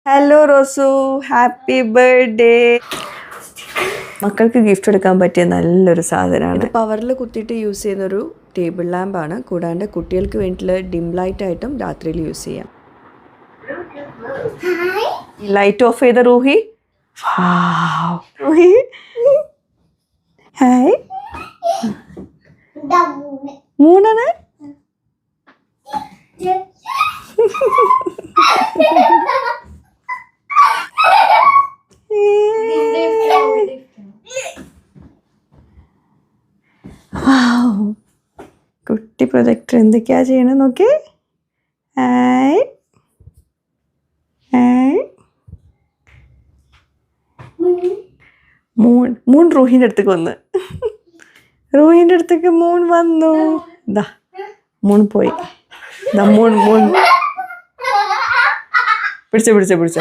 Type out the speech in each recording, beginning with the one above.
Hello Rosu, happy birthday. മക്കൾക്ക് gift എടുക്കാൻ പറ്റിയ നല്ലൊരു സാധനമാണ്. ഇത് പവറിൽ കുത്തിയിട്ട് യൂസ് ചെയ്യുന്നൊരു ടേബിൾ ലാമ്പാണ്. കൂടാണ്ട് കുട്ടികൾക്ക് വേണ്ടിയിട്ടുള്ള ഡിം ലൈറ്റ് ആയിട്ടും രാത്രിയിൽ യൂസ് ചെയ്യാം. ലൈറ്റ് ഓഫ് ചെയ്ത റൂഹി. റൂഹി ഹായ്. മൂന്നാണ്. കുട്ടി പ്രൊജക്ടർ എന്തൊക്കെയാ ചെയ്യണ നോക്കി. Hi hi. മൂൺ റൂഹിൻ്റെ അടുത്തേക്ക് വന്ന്. റൂഹിൻ്റെ അടുത്തേക്ക് മൂൺ വന്നു. ഇതാ മൂൺ പോയി. ഇതാ മൂൺ പിടിച്ച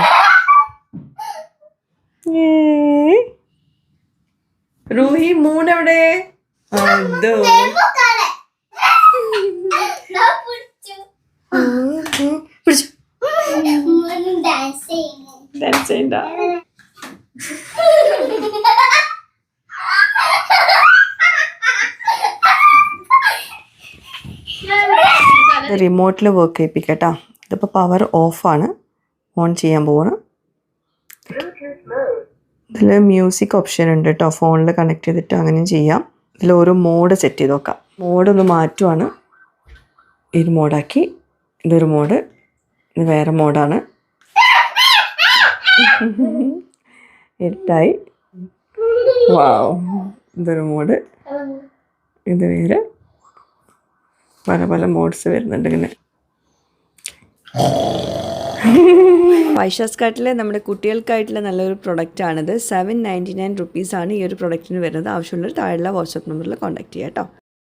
റൂഹി മൂൺ എവിടെ? അതോ ഡാൻസ് ചെയ്യണ്ട. റിമോട്ടിൽ വർക്ക് ചെയ്യിപ്പിക്കട്ടോ. ഇതിപ്പോൾ പവർ ഓഫാണ്. ഓൺ ചെയ്യാൻ പോവാണ്. ഇതിൽ മ്യൂസിക് ഓപ്ഷൻ ഉണ്ട് കേട്ടോ. ഫോണിൽ കണക്ട് ചെയ്തിട്ട് അങ്ങനെയും ചെയ്യാം. ഇതിൽ ഓരോ മോഡ് സെറ്റ് ചെയ്ത് നോക്കാം. മോഡൊന്ന് മാറ്റുവാണ്. ഇത് മോഡാക്കി. ഇതൊരു മോഡ്. ഇത് വേറെ മോഡാണ്. എട്ടായി. വാവ്. ഇതൊരു മോഡ്. ഇത് വേറെ പല മോഡ്സ് വരുന്നുണ്ട് ഇങ്ങനെ. ഫൈഷാസ് കാർട്ടിലെ നമ്മുടെ കുട്ടികൾക്കായിട്ടുള്ള നല്ലൊരു പ്രൊഡക്റ്റാണിത്. 799 റുപ്പീസാണ് ഈ ഒരു പ്രൊഡക്റ്റിന് വരുന്നത്. ആവശ്യമുള്ളവർ താഴെയുള്ള വാട്സപ്പ് നമ്പറിൽ കോൺടാക്ട് ചെയ്യാം കേട്ടോ.